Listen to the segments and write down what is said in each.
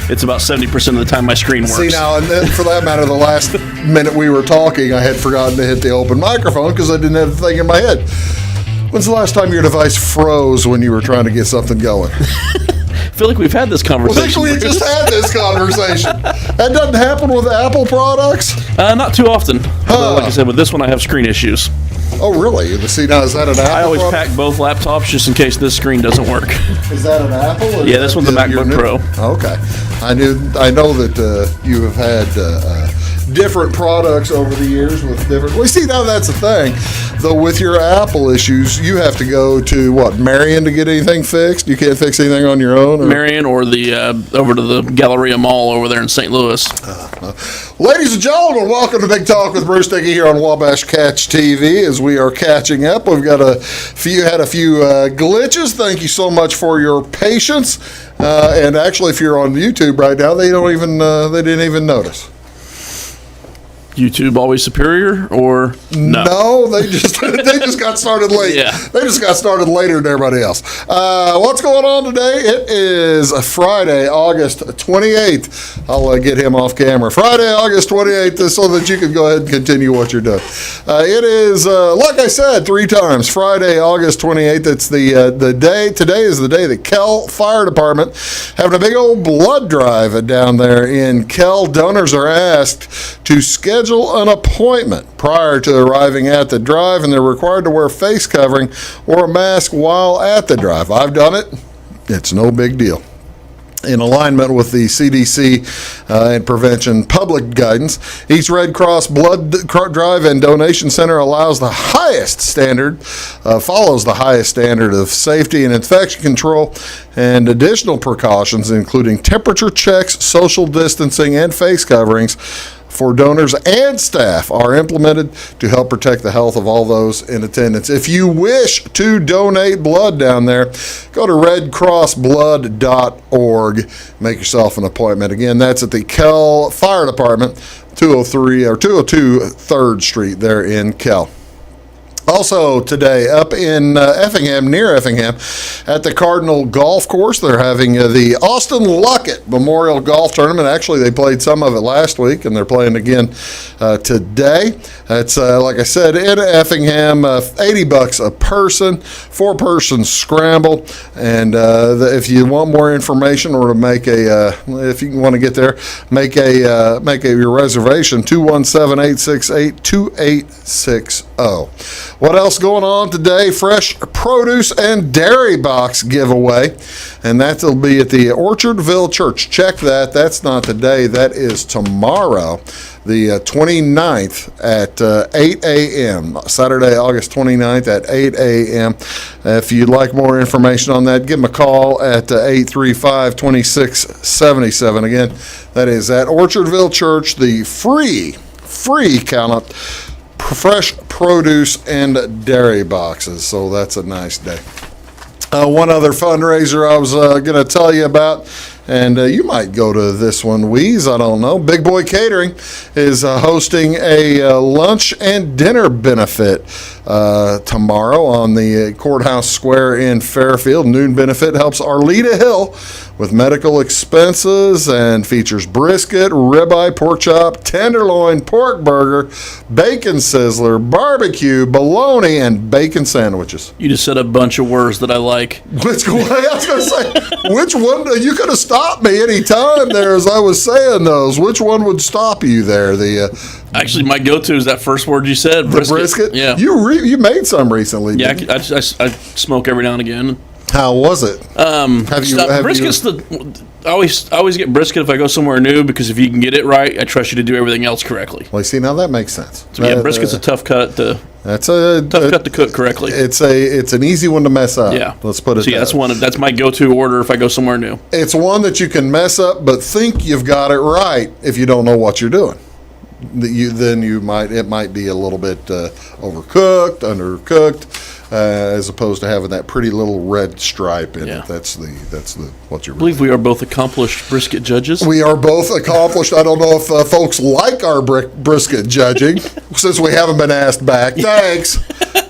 it's about 70% of the time my screen works. See now, and then for that matter, the last minute we were talking, I had forgotten to hit the open microphone because I didn't have the thing in my head. When's the last time your device froze when you were trying to get something going? I feel like we've had this conversation. Well, we just had this conversation. That doesn't happen with Apple products? Not too often. Although, like I said, with this one, I have screen issues. Oh, really? See, now, is that an Apple I always product? pack both laptops just in case this screen doesn't work. Is that an Apple? Or Yeah, this one's a MacBook Pro. Okay. I know that you have had different products over the years with different. Well, see, now that's the thing. Though with your Apple issues, you have to go to what, Marion to get anything fixed? You can't fix anything on your own? Or? Marion or the over to the Galleria Mall over there in St. Louis. Ladies and gentlemen, welcome to Big Talk with Bruce Dickey here on Wabash Catch TV. As we are catching up, we've got had a few glitches. Thank you so much for your patience. And actually, if you're on YouTube right now, they didn't even notice. YouTube always superior, or no? No, they just got started late. Yeah. They just got started later than everybody else. What's going on today? It is Friday, August 28th. I'll get him off camera. Friday, August 28th, so that you can go ahead and continue what you're doing. It is, like I said 3 times, Friday, August 28th. It's the day. Today is the day the Kell Fire Department having a big old blood drive down there in Kell. Donors are asked to schedule an appointment prior to arriving at the drive, and they're required to wear face covering or a mask while at the drive. I've done it. It's no big deal. In alignment with the CDC and prevention public guidance, each Red Cross blood drive and donation center follows the highest standard of safety and infection control, and additional precautions, including temperature checks, social distancing, and face coverings for donors and staff, are implemented to help protect the health of all those in attendance. If you wish to donate blood down there, go to redcrossblood.org. Make yourself an appointment. Again, that's at the Kell Fire Department, 202 3rd Street there in Kell. Also today, up in Effingham, near Effingham, at the Cardinal Golf Course, they're having the Austin Luckett Memorial Golf Tournament. Actually, they played some of it last week, and they're playing again today. It's, like I said, in Effingham, $80 a person, 4-person scramble. And if you want more information or to make if you want to get there, make your reservation, 217-868-2860. What else going on today? Fresh produce and dairy box giveaway, and that'll be at the Orchardville Church. Check that. That's not today. That is tomorrow, the 29th at 8 a.m. Saturday, August 29th at 8 a.m. If you'd like more information on that, give them a call at 835-2677. Again, that is at Orchardville Church, the free count-up fresh produce and dairy boxes. So that's a nice day. One other fundraiser I was going to tell you about, and you might go to this one, Wheeze, I don't know. Big Boy Catering is hosting a lunch and dinner benefit tomorrow on the Courthouse Square in Fairfield. Noon benefit helps Arleta Hill with medical expenses and features brisket, ribeye, pork chop, tenderloin, pork burger, bacon sizzler, barbecue, bologna, and bacon sandwiches. You just said a bunch of words that I like. Which one? I was going to say, which one? You could have stopped me any time there as I was saying those. Which one would stop you there? Actually, my go-to is that first word you said, brisket. The brisket? Yeah. You made some recently, Yeah, didn't you? I smoke every now and again. How was it? Brisket's I always get brisket if I go somewhere new, because if you can get it right, I trust you to do everything else correctly. Well, see, now that makes sense. So yeah, brisket's a tough cut to cook correctly. It's an easy one to mess up. Yeah, let's put it. So yeah, that's my go-to order if I go somewhere new. It's one that you can mess up, but think you've got it right if you don't know what you're doing. It might be a little bit overcooked, undercooked, as opposed to having that pretty little red stripe in it. That's what you're. I believe we are both accomplished brisket judges. We are both accomplished. I don't know if folks like our brisket judging, since we haven't been asked back. Thanks.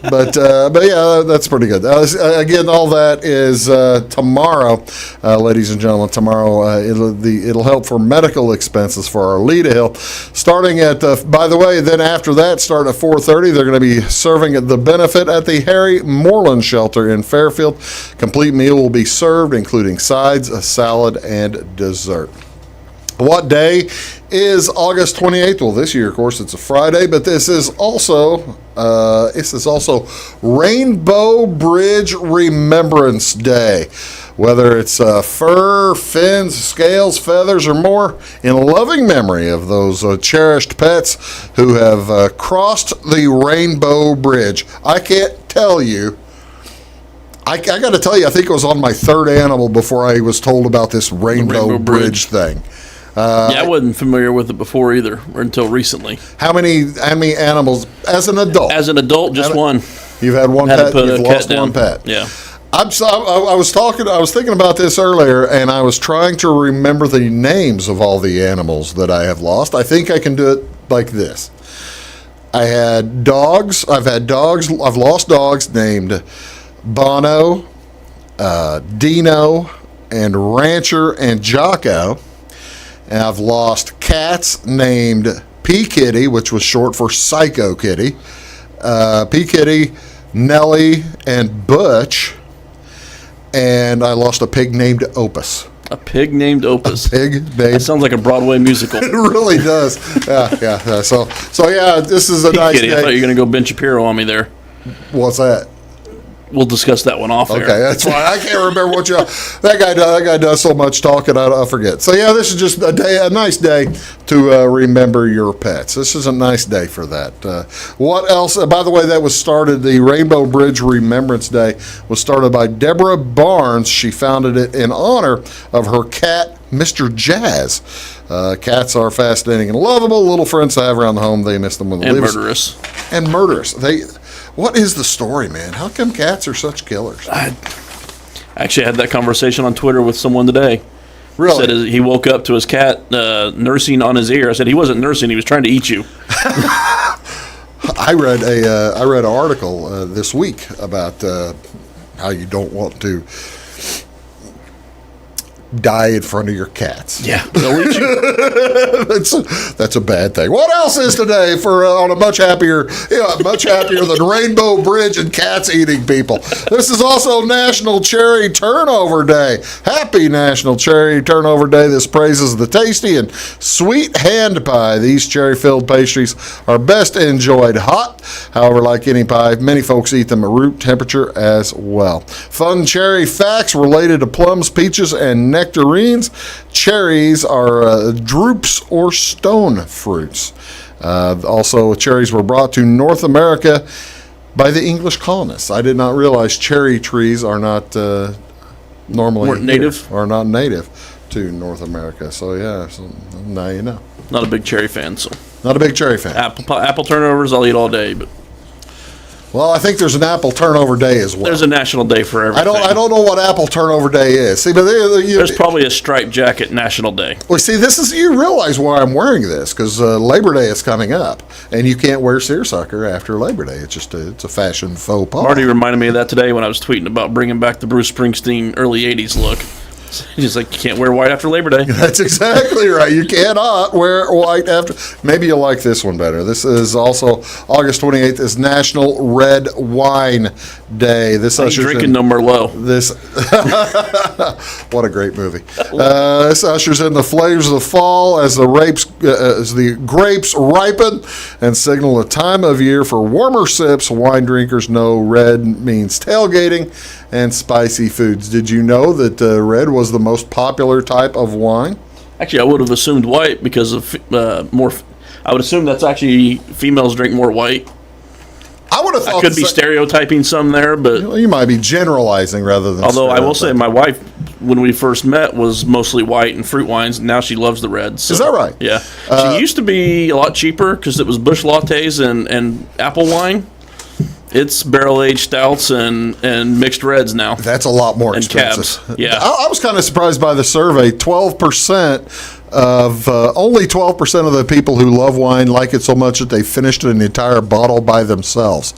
But yeah, that's pretty good. Again, all that is tomorrow, ladies and gentlemen. Tomorrow, it'll help for medical expenses for our Lita Hill. Starting at, by the way, then after that, starting at 4:30, they're going to be serving the benefit at the Harry Moreland Shelter in Fairfield. Complete meal will be served, including sides, a salad, and dessert. What day is August 28th? Well, this year, of course, it's a Friday, but this is also Rainbow Bridge Remembrance Day. Whether it's fur, fins, scales, feathers, or more, in loving memory of those cherished pets who have crossed the Rainbow Bridge. I can't tell you. I got to tell you, I think it was on my third animal before I was told about this Rainbow Bridge thing. I wasn't familiar with it before either, or until recently. How many animals as an adult? As an adult, just one. You've had one pet. You've lost one pet. Yeah. I was thinking about this earlier, and I was trying to remember the names of all the animals that I have lost. I think I can do it like this. I had dogs. I've lost dogs named Bono, Dino, and Rancher and Jocko. And I've lost cats named P. Kitty, which was short for Psycho Kitty, P. Kitty, Nellie, and Butch. And I lost a pig named Opus. A pig named Opus. A pig named. That sounds like a Broadway musical. It really does. Yeah. So yeah, this is a P. nice Kitty, day. I thought you were going to go Ben Shapiro on me there. What's that? We'll discuss that one off air. Okay, that's fine. I can't remember what that guy does so much talking, I forget. So yeah, this is just a nice day to remember your pets. This is a nice day for that. What else? By the way, that was started. The Rainbow Bridge Remembrance Day was started by Deborah Barnes. She founded it in honor of her cat, Mr. Jazz. Cats are fascinating and lovable little friends to have around the home. They miss them when they leave us. And murderous. What is the story, man? How come cats are such killers? I actually had that conversation on Twitter with someone today. Really? Said he woke up to his cat nursing on his ear. I said he wasn't nursing; he was trying to eat you. I read an article this week about how you don't want to die in front of your cats. Yeah, they'll eat you. That's a bad thing. What else is today for on a much happier than Rainbow Bridge and cats eating people? This is also National Cherry Turnover Day. Happy National Cherry Turnover Day. This praises the tasty and sweet hand pie. These cherry-filled pastries are best enjoyed hot. However, like any pie, many folks eat them at room temperature as well. Fun cherry facts related to plums, peaches, and nectarines. Cherries are drupes or stone fruits. Also, cherries were brought to North America by the English colonists. I did not realize cherry trees are not normally native to North America. So yeah, so now you know. Not a big cherry fan, so. Not a big cherry fan. Apple turnovers, I'll eat all day, but. Well, I think there's an Apple Turnover Day as well. There's a national day for everything. I don't know what Apple Turnover Day is. See, but there's probably a striped jacket national day. Well, see, you realize why I'm wearing this, because Labor Day is coming up, and you can't wear seersucker after Labor Day. It's just it's a fashion faux pas. Marty reminded me of that today when I was tweeting about bringing back the Bruce Springsteen early '80s look. He's like, you can't wear white after Labor Day. That's exactly right. You cannot wear white after. Maybe you'll like this one better. This is also August 28th is National Red Wine Day. This ushers drinking no Merlot. What a great movie. This ushers in the flavors of the fall as the grapes ripen and signal a time of year for warmer sips. Wine drinkers know red means tailgating and spicy foods. Did you know that red was the most popular type of wine? Actually, I would have assumed white because of more. I would assume that's actually females drink more white. I would have thought. I could be stereotyping some there, but you might be generalizing rather than. Although I will say, my wife, when we first met, was mostly white and fruit wines. Now she loves the red. So, is that right? Yeah. She used to be a lot cheaper because it was Busch lattes and apple wine. It's barrel-aged stouts and mixed reds now. That's a lot more expensive. Cabs. Yeah. I was kind of surprised by the survey. 12% of only 12% of the people who love wine like it so much that they finished an entire bottle by themselves.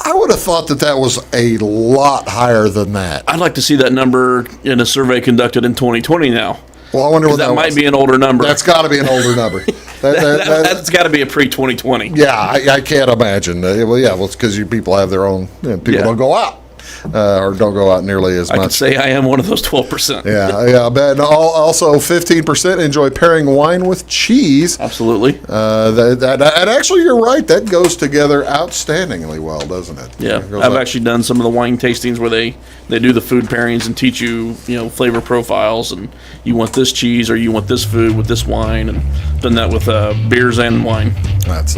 I would have thought that was a lot higher than that. I'd like to see that number in a survey conducted in 2020 now. Well, I wonder what that might be an older number. That's got to be an older number. That's got to be a pre-2020. Yeah, I can't imagine. Well, it's because you people have their own. People don't go out. Or don't go out nearly as much. I could say I am one of those 12%. Yeah. But also 15% enjoy pairing wine with cheese. Absolutely. And actually, you're right. That goes together outstandingly well, doesn't it? Yeah. I've actually done some of the wine tastings where they do the food pairings and teach you, flavor profiles, and you want this cheese or you want this food with this wine, and done that with beers and wine. That's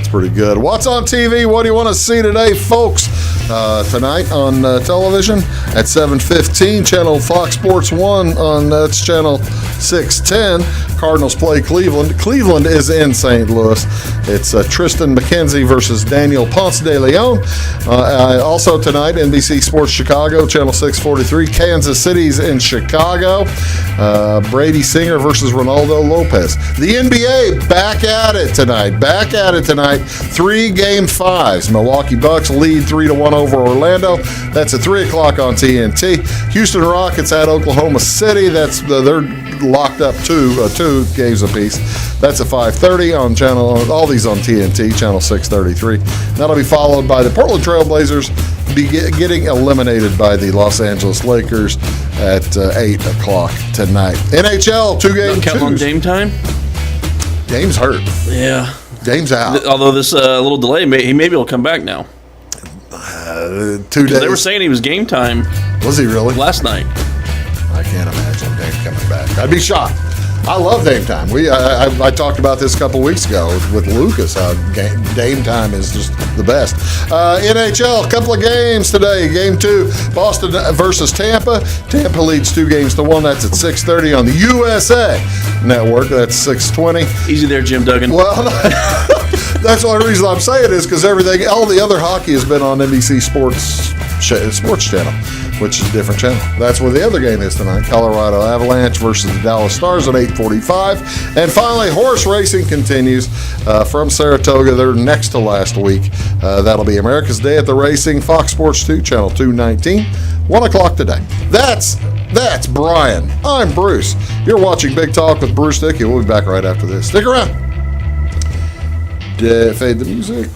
pretty good. What's on TV? What do you want to see today, folks? Tonight on television at 7:15, channel Fox Sports 1 on that's channel 610. Cardinals play Cleveland. Cleveland is in St. Louis. It's Tristan McKenzie versus Daniel Ponce de Leon. Also tonight, NBC Sports Chicago, channel 643. Kansas City's in Chicago. Brady Singer versus Ronaldo Lopez. The NBA back at it tonight. 3 Game 5s. Milwaukee Bucks lead 3-1 over Orlando. That's at 3 o'clock on TNT. Houston Rockets at Oklahoma City. They're locked up two games apiece. That's at 5:30 on channel. All these on TNT, channel 633. That'll be followed by the Portland Trail Blazers getting eliminated by the Los Angeles Lakers at 8 o'clock tonight. NHL 2-game. Count on Dame time. Dame's hurt. Yeah. Dame's out. Although this little delay, maybe he'll come back now. 2 days. They were saying he was game time. Was he really? Last night. I can't imagine Dame coming back. I'd be shocked. I love Dame time. I talked about this a couple weeks ago with Lucas. How Dame time is just the best. NHL, a couple of games today. Game 2, Boston versus Tampa. Tampa leads 2-1. That's at 6:30 on the USA Network. That's 6:20. Easy there, Jim Duggan. Well, that's the only reason I'm saying is because all the other hockey has been on NBC Sports Channel, which is a different channel. That's where the other game is tonight. Colorado Avalanche versus the Dallas Stars at 8:45. And finally, horse racing continues from Saratoga. They're next to last week. That'll be America's Day at the Racing, Fox Sports 2, channel 219, 1 o'clock today. That's Brian. I'm Bruce. You're watching Big Talk with Bruce Dickey. We'll be back right after this. Stick around. Fade the music.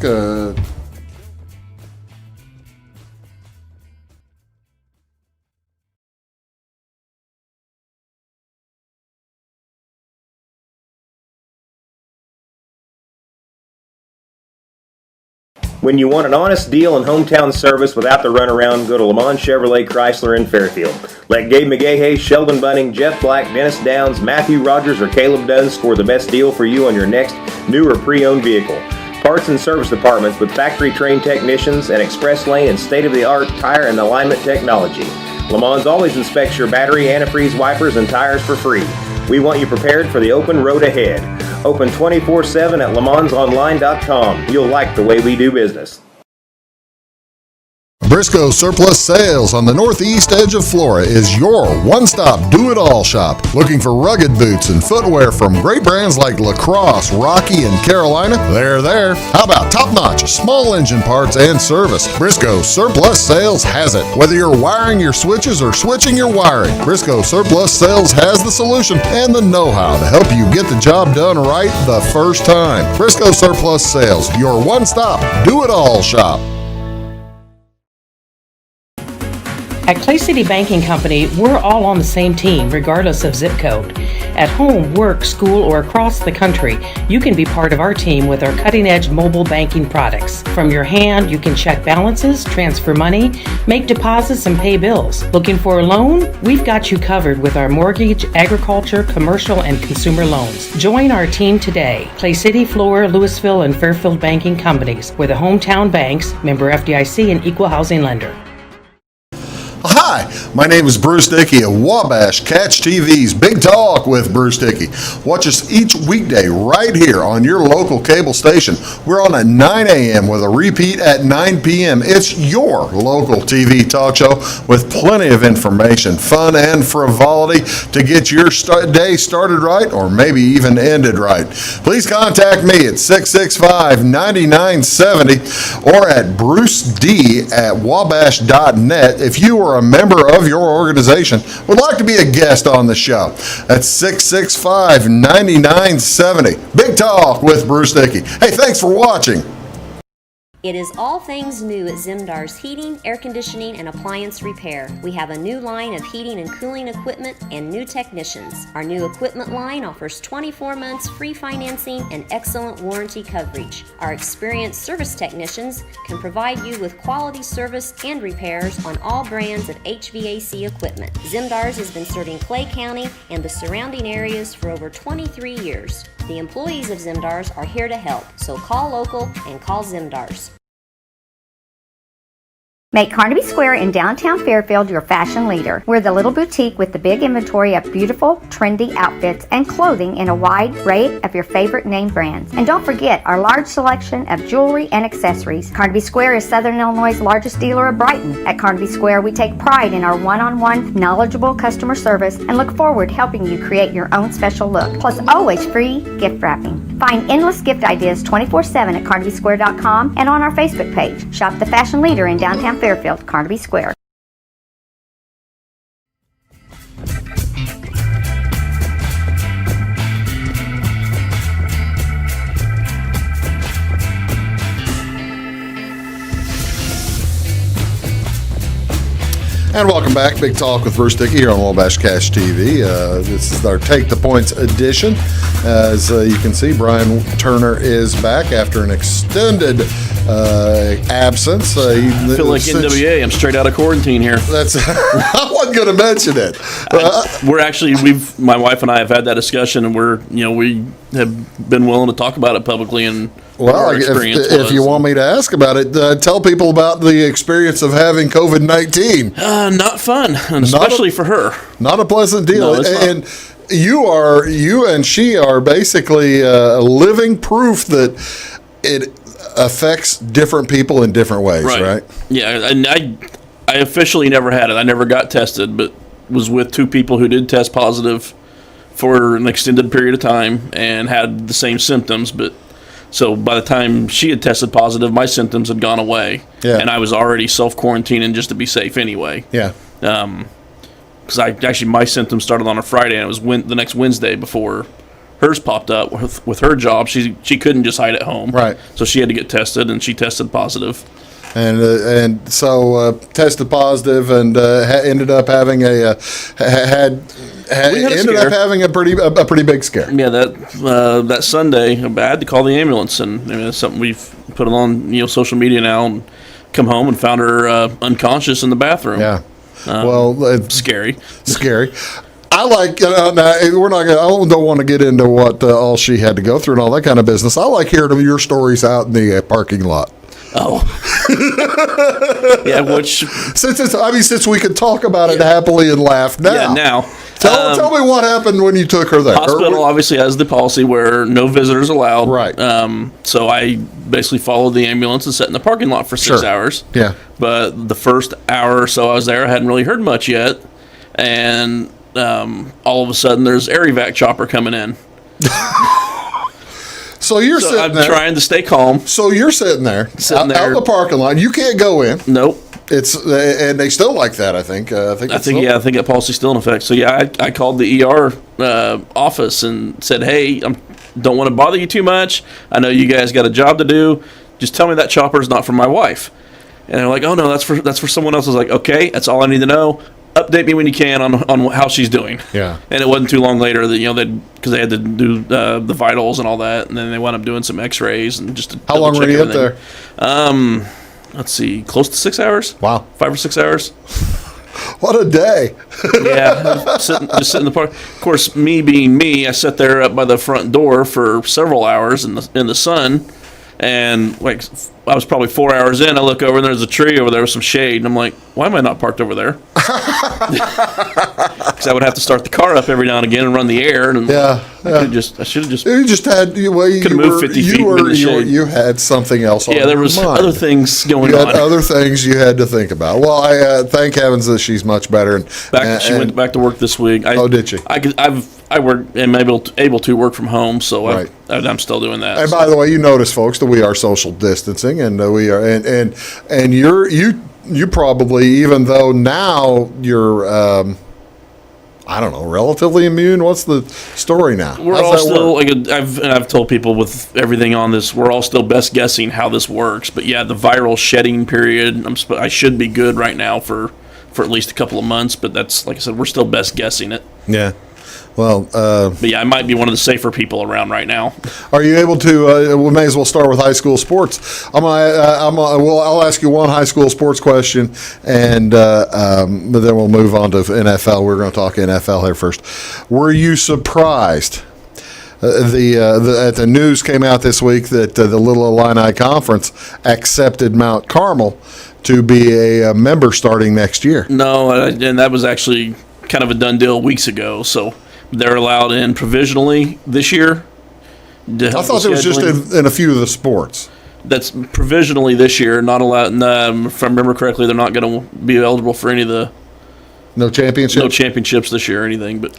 When you want an honest deal and hometown service without the runaround, go to Lamont Chevrolet Chrysler in Fairfield. Let Gabe McGahey, Sheldon Bunning, Jeff Black, Dennis Downs, Matthew Rogers, or Caleb Dunn score the best deal for you on your next new or pre-owned vehicle. Parts and service departments with factory-trained technicians and express lane and state-of-the-art tire and alignment technology. Lamont always inspects your battery, antifreeze, wipers, and tires for free. We want you prepared for the open road ahead. Open 24/7 at LeMansOnline.com. You'll like the way we do business. Briscoe Surplus Sales on the northeast edge of Flora is your one-stop do-it-all shop. Looking for rugged boots and footwear from great brands like Lacrosse, Rocky, and Carolina? They're there. How about top-notch small engine parts and service? Briscoe Surplus Sales has it. Whether you're wiring your switches or switching your wiring, Briscoe Surplus Sales has the solution and the know-how to help you get the job done right the first time. Briscoe Surplus Sales, your one-stop do-it-all shop. At Clay City Banking Company, we're all on the same team, regardless of zip code. At home, work, school, or across the country, you can be part of our team with our cutting-edge mobile banking products. From your hand, you can check balances, transfer money, make deposits, and pay bills. Looking for a loan? We've got you covered with our mortgage, agriculture, commercial, and consumer loans. Join our team today. Clay City, Flora, Louisville, and Fairfield Banking Companies. We're the hometown banks, member FDIC, and equal housing lender. Hi, My name is Bruce Dickey of Wabash Catch TV's Big Talk with Bruce Dickey. Watch us each weekday right here on your local cable station. We're on at 9 a.m. with a repeat at 9 p.m. It's your local TV talk show with plenty of information, fun, and frivolity to get your day started right or maybe even ended right. Please contact me at 665-9970 or at bruced@wabash.net if you are a member of your organization would like to be a guest on the show. That's 665-9970. Big Talk with Bruce Dickey. Hey, thanks for watching. It is all things new at Zimdar's Heating, Air Conditioning, and Appliance Repair. We have a new line of heating and cooling equipment and new technicians. Our new equipment line offers 24 months free financing and excellent warranty coverage. Our experienced service technicians can provide you with quality service and repairs on all brands of HVAC equipment. Zimdar's has been serving Clay County and the surrounding areas for over 23 years. The employees of Zimdar's are here to help, so call local and call Zimdar's. Make Carnaby Square in downtown Fairfield your fashion leader. We're the little boutique with the big inventory of beautiful, trendy outfits and clothing in a wide array of your favorite name brands. And don't forget our large selection of jewelry and accessories. Carnaby Square is Southern Illinois' largest dealer of Brighton. At Carnaby Square, we take pride in our one-on-one, knowledgeable customer service and look forward to helping you create your own special look. Plus, always free gift wrapping. Find endless gift ideas 24/7 at CarnabySquare.com and on our Facebook page. Shop the fashion leader in downtown Fairfield, Carnaby Square. And welcome back. Big Talk with Bruce Dickey here on Wabash Cash TV. This is our Take the Points edition. As you can see, Brian Turner is back after an extended absence. I feel like NWA. I'm straight out of quarantine here. That's I wasn't going to mention it. My wife and I have had that discussion, and we have been willing to talk about it publicly. And well, if you want me to ask about it, tell people about the experience of having COVID-19. Not fun, and especially for her. Not a pleasant deal. No, it's not. And you and she are basically living proof that it affects different people in different ways, right? Yeah, and I officially never had it. I never got tested, but was with two people who did test positive for an extended period of time and had the same symptoms, but so by the time she had tested positive, my symptoms had gone away, and I was already self-quarantining just to be safe anyway. Yeah. Because my symptoms started on a Friday, and it was the next Wednesday before hers popped up. With her job, she couldn't just hide at home, right? So she had to get tested, and she tested positive. And so tested positive and ended up having having a pretty big scare. Yeah, that Sunday I had to call the ambulance, and it's something we've put on social media now, and come home and found her unconscious in the bathroom. Yeah, it's scary. Scary. I like. Now we're not. I don't want to get into what all she had to go through and all that kind of business. I like hearing your stories out in the parking lot. Oh, yeah. Which since we could talk about it happily and laugh now. Yeah, now. Tell me what happened when you took her there. Hospital obviously has the policy where no visitors allowed. Right. So I basically followed the ambulance and sat in the parking lot for 6 hours. Yeah. But the first hour or so I was there, I hadn't really heard much yet, and all of a sudden there's air evac chopper coming in. So I'm trying to stay calm. So you're sitting there out in the parking lot. You can't go in. Nope. And they still like that. I think that policy's still in effect. So I called the ER office and said, "Hey, I don't want to bother you too much. I know you guys got a job to do. Just tell me that chopper is not for my wife." And they're like, "Oh no, that's for someone else." I was like, "Okay, that's all I need to know. Update me when you can on how she's doing." Yeah. And it wasn't too long later that because they had to do the vitals and all that, and then they wound up doing some X-rays and just to how long were you up there? Let's see, close to 6 hours. Wow, 5 or 6 hours. What a day! Yeah, just sitting in the park. Of course, me being me, I sat there up by the front door for several hours in the sun, and I was probably 4 hours in. I look over and there's a tree over there with some shade, and I'm like, why am I not parked over there? Because I would have to start the car up every now and again and run the air. And I should have just. You just had. Well, you could have moved 50 feet in the shade. You had something else. Yeah, there was other things going you on. Had other things you had to think about. Well, I thank heavens that she's much better. She went back to work this week. Did she? I work and able to work from home, so right. I'm still doing that. And by the way, you notice, folks, that we are social distancing, and we are, and you probably, even though now you're, I don't know, relatively immune. What's the story now? We're all still I've told people with everything on this, we're all still best guessing how this works. But yeah, the viral shedding period, I should be good right now for at least a couple of months. But that's, like I said, we're still best guessing it. Yeah. Well, but yeah, I might be one of the safer people around right now. Are you able to? We may as well start with high school sports. I'll ask you one high school sports question, and but then we'll move on to NFL. We're going to talk NFL here first. Were you surprised? The news came out this week that the Little Illini Conference accepted Mount Carmel to be a member starting next year. No, and that was actually kind of a done deal weeks ago. So they're allowed in provisionally this year. I thought it was just in a few of the sports. That's provisionally this year, not allowed. If I remember correctly, they're not going to be eligible for any of the no championships this year or anything. But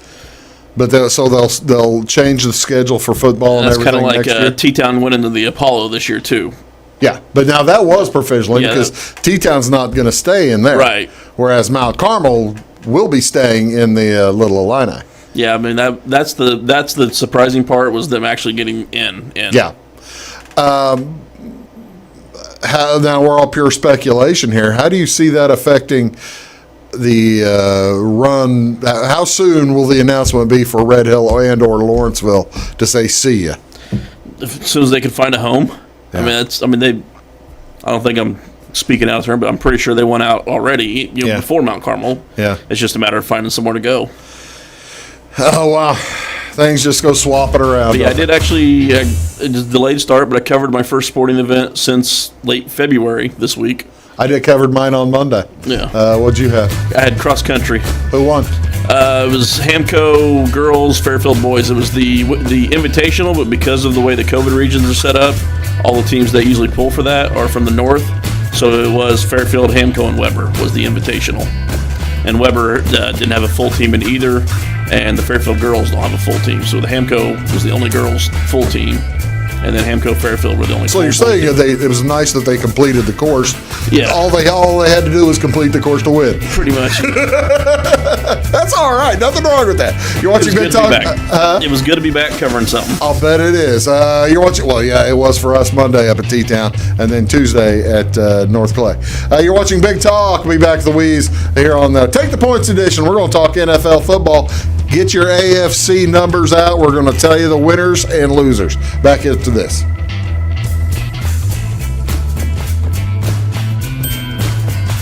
they'll change the schedule for football and everything. That's kind of like T-Town went into the Apollo this year too. Yeah, but now that was provisionally because T-Town's not going to stay in there, right? Whereas Mount Carmel will be staying in the Little Illini. Yeah, I mean that's the surprising part was them actually getting in. Yeah. Now we're all pure speculation here. How do you see that affecting the run? How soon will the announcement be for Red Hill and or Lawrenceville to say see ya? As soon as they can find a home. Yeah. I don't think I'm speaking out of turn, but I'm pretty sure they went out already before Mount Carmel. Yeah. It's just a matter of finding somewhere to go. Oh, wow. Things just go swapping around. But yeah, I did actually just delayed start, but I covered my first sporting event since late February this week. I did covered mine on Monday. Yeah. What'd you have? I had cross country. Who won? It was Hamco girls, Fairfield boys. It was the invitational, but because of the way the COVID regions are set up, all the teams that usually pull for that are from the north. So it was Fairfield, Hamco, and Weber was the invitational. And Weber didn't have a full team in either, and the Fairfield girls don't have a full team. So the Hamco was the only girls full team, and then Hamco Fairfield were the only. So you're saying it was nice that they completed the course. Yeah. All they had to do was complete the course to win. Pretty much. That's all right. Nothing wrong with that. You're watching Big Talk. It was good to be back covering something. I'll bet it is. You're watching. Well, yeah, it was for us Monday up at T-Town, and then Tuesday at North Clay. You're watching Big Talk. We'll be back at the Wheeze here on the Take the Points edition. We're going to talk NFL football. Get your AFC numbers out. We're going to tell you the winners and losers. Back into this.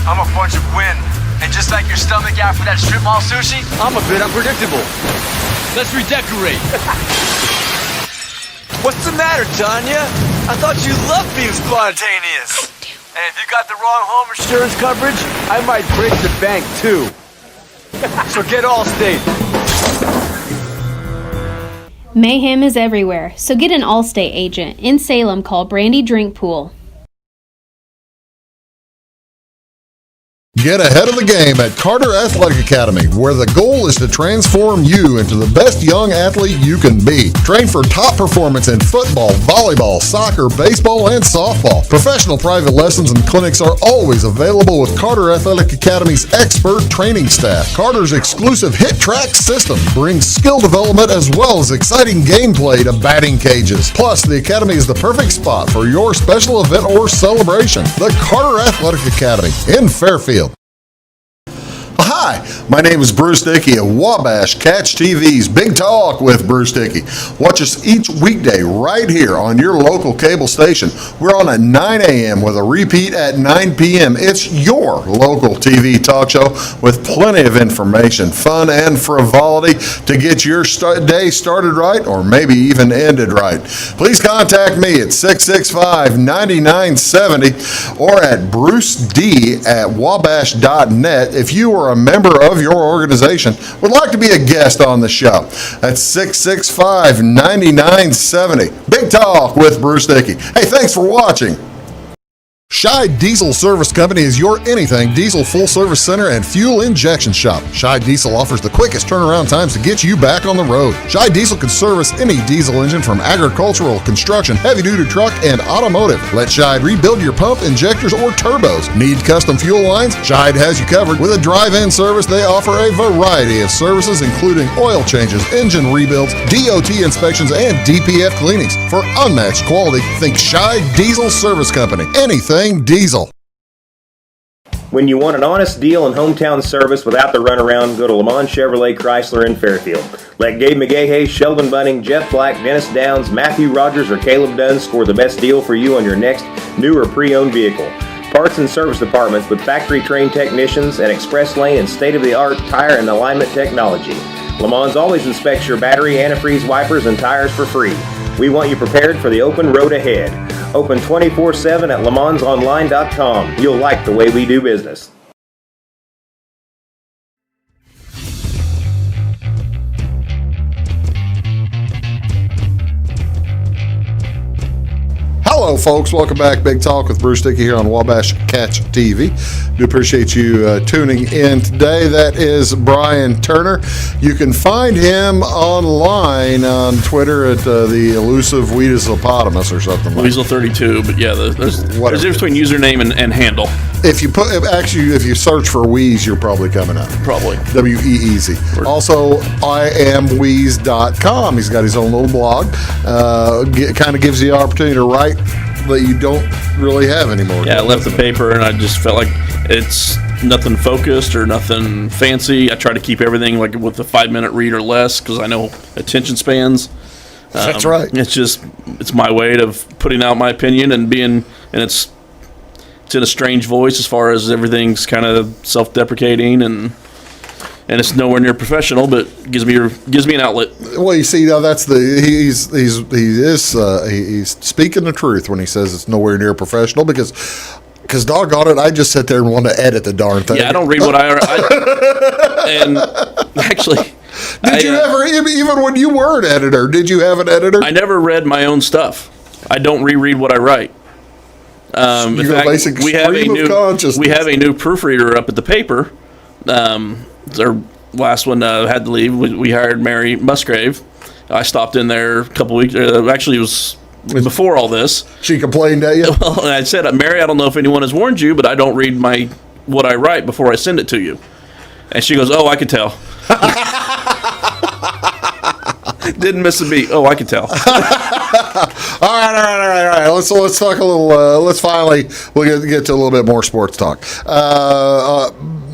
I'm a bunch of wind. And just like your stomach after that strip mall sushi, I'm a bit unpredictable. Let's redecorate. What's the matter, Tanya? I thought you loved being spontaneous. And if you got the wrong home insurance coverage, I might break the bank too. So get Allstate. Mayhem is everywhere, so get an Allstate agent. In Salem, call Brandy Drinkpool. Get ahead of the game at Carter Athletic Academy, where the goal is to transform you into the best young athlete you can be. Train for top performance in football, volleyball, soccer, baseball, and softball. Professional private lessons and clinics are always available with Carter Athletic Academy's expert training staff. Carter's exclusive Hit Track system brings skill development as well as exciting gameplay to batting cages. Plus, the Academy is the perfect spot for your special event or celebration. The Carter Athletic Academy in Fairfield. Hi, my name is Bruce Dickey of Wabash Catch TV's Big Talk with Bruce Dickey. Watch us each weekday right here on your local cable station. We're on at 9 a.m. with a repeat at 9 p.m. It's your local TV talk show with plenty of information, fun, and frivolity to get your day started right or maybe even ended right. Please contact me at 665-9970 or at bruced@wabash.net if you are a member of your organization would like to be a guest on the show. That's 665-9970. Big Talk with Bruce Dickey. Hey, thanks for watching. Scheid Diesel Service Company is your anything diesel full-service center and fuel injection shop. Scheid Diesel offers the quickest turnaround times to get you back on the road. Scheid Diesel can service any diesel engine from agricultural, construction, heavy-duty truck, and automotive. Let Scheid rebuild your pump, injectors, or turbos. Need custom fuel lines? Scheid has you covered. With a drive-in service, they offer a variety of services, including oil changes, engine rebuilds, DOT inspections, and DPF cleanings. For unmatched quality, think Scheid Diesel Service Company. Anything diesel. When you want an honest deal and hometown service without the runaround, go to Lamont Chevrolet Chrysler in Fairfield. Let Gabe McGahey, Sheldon Bunning, Jeff Black, Dennis Downs, Matthew Rogers, or Caleb Dunn score the best deal for you on your next new or pre-owned vehicle. Parts and service departments with factory-trained technicians, and express lane and state-of-the-art tire and alignment technology. Lamont always inspects your battery, antifreeze, wipers, and tires for free. We want you prepared for the open road ahead. Open 24/7 at LeMansOnline.com. You'll like the way we do business. Hello, folks. Welcome back. Big Talk with Bruce Dickey here on Wabash Catch TV. Do appreciate you tuning in today. That is Brian Turner. You can find him online on Twitter at the elusive Weaslepotamus or something like that. Weasel32, but yeah, there's a difference between username and handle. If you search for Wheeze, you're probably coming up. Probably. W-E-E-Z. Also, IamWheeze.com. He's got his own little blog. Kind of gives you the opportunity to write that you don't really have anymore. Yeah, I left the paper and I just felt like it's nothing focused or nothing fancy. I try to keep everything like with a 5-minute read or less because I know attention spans. That's right. It's my way of putting out my opinion and it's in a strange voice as far as everything's kind of self-deprecating and it's nowhere near professional, but gives me an outlet. Well, you see, now that's he's speaking the truth when he says it's nowhere near professional because doggone it, I just sit there and want to edit the darn thing. Yeah, I don't read what I and actually. Did you ever, even when you were an editor, did you have an editor? I never read my own stuff. I don't reread what I write. In fact, we have a new proofreader up at the paper. Our last one had to leave. We hired Mary Musgrave. I stopped in there a couple weeks. Actually, it was before all this. She complained at you? Well, and I said, Mary, I don't know if anyone has warned you, but I don't read what I write before I send it to you. And she goes, "Oh, I could tell." Didn't miss a beat. Oh, I could tell. All right. Let's talk a little. We'll get to a little bit more sports talk.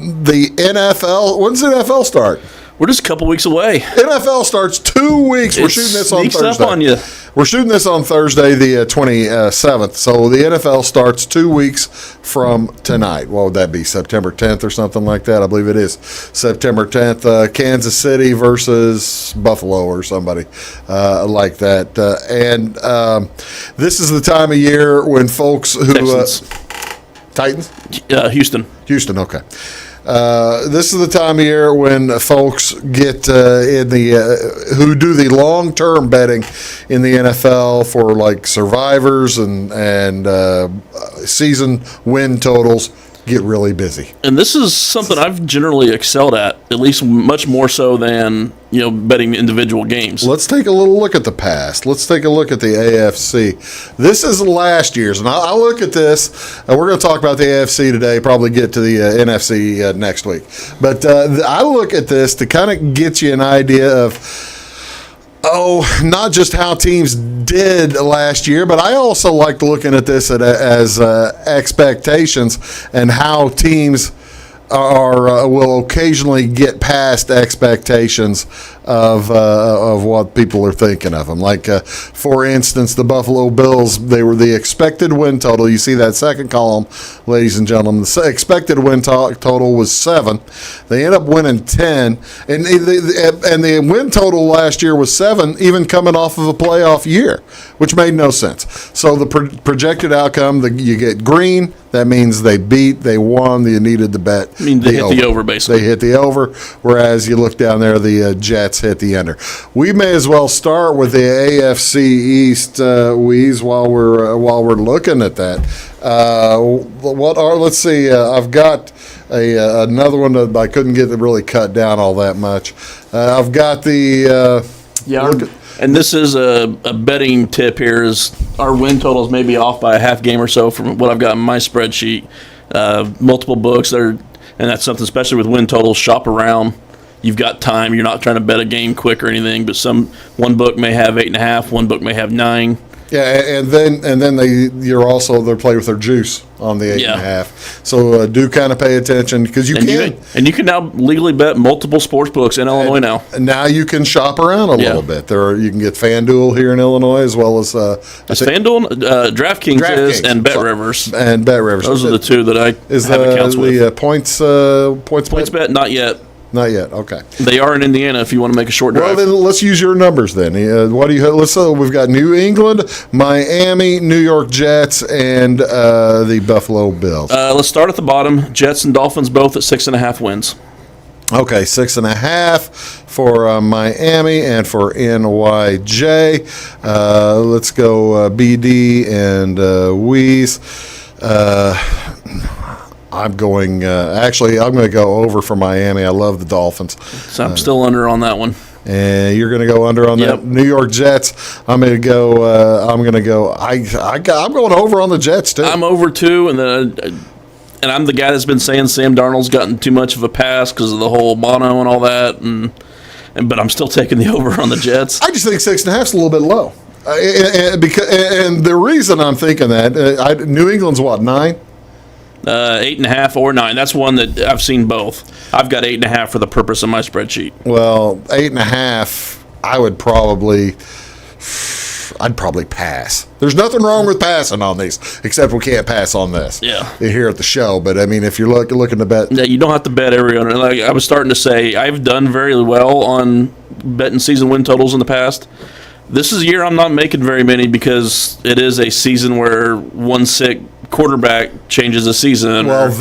The NFL. When's the NFL start? We're just a couple weeks away. NFL starts 2 weeks. We're shooting this on Thursday. Up on you. We're shooting this on Thursday, the 27th. So the NFL starts 2 weeks from tonight. What would that be? September 10th or something like that? I believe it is September 10th. Kansas City versus Buffalo or somebody like that. And this is the time of year when folks who Titans? Houston. Houston. Okay. This is the time of year when folks get who do the long-term betting in the NFL for like survivors and season win totals get really busy. And this is something I've generally excelled at least much more so than, betting individual games. Let's take a little look at the past. Let's take a look at the AFC. This is last year's, and I look at this, and we're going to talk about the AFC today, probably get to the NFC next week. But I look at this to kind of get you an idea of, not just how teams did last year, but I also like looking at this as expectations and how teams will occasionally get past expectations of what people are thinking of them. Like, for instance, the Buffalo Bills, they were the expected win total. You see that second column, ladies and gentlemen. The expected win total was 7. They end up winning 10, and the win total last year was 7, even coming off of a playoff year, which made no sense. So the projected outcome, you get green. That means they beat, they won, you needed to bet. I mean, they hit the over, basically. They hit the over, whereas you look down there, the Jets hit the under. We may as well start with the AFC East, Weeze, while we're looking at that. Let's see, I've got another one that I couldn't get to really cut down all that much. I've got the... And this is a betting tip here, is our win totals may be off by a half game or so from what I've got in my spreadsheet. Multiple books, and that's something, especially with win totals, shop around. You've got time. You're not trying to bet a game quick or anything, but one book may have 8.5, one book may have 9. Yeah, and then they're playing with their juice on the 8.5. So do kind of pay attention, because you can now legally bet multiple sports books in Illinois now. And now you can shop around a little bit. You can get FanDuel here in Illinois, as well as FanDuel, DraftKings is, and BetRivers. And BetRivers. Those are the two that I have accounts with. The points bet, not yet. Not yet. Okay. They are in Indiana if you want to make a short drive. Well, then let's use your numbers then. What do you? We've got New England, Miami, New York Jets, and the Buffalo Bills. Let's start at the bottom. Jets and Dolphins both at 6.5 wins. Okay, 6.5 for Miami and for NYJ. Let's go BD and Weeze. I'm going to go over for Miami. I love the Dolphins. So I'm still under on that one. And you're going to go under on that. New York Jets. I'm going to go. I'm going over on the Jets too. I'm over too, and I'm the guy that's been saying Sam Darnold's gotten too much of a pass because of the whole mono and all that, but I'm still taking the over on the Jets. I just think 6.5 is a little bit low, and the reason I'm thinking that New England's what, 9? 8.5 or 9. That's one that I've seen both. I've got 8.5 for the purpose of my spreadsheet. Well, 8.5, I'd probably pass. There's nothing wrong with passing on these, except we can't pass on this. Here at the show. But I mean, if you're looking to bet, you don't have to bet every owner. Like I was starting to say, I've done very well on betting season win totals in the past. This is a year I'm not making very many, because it is a season where one sick quarterback changes the season. Well,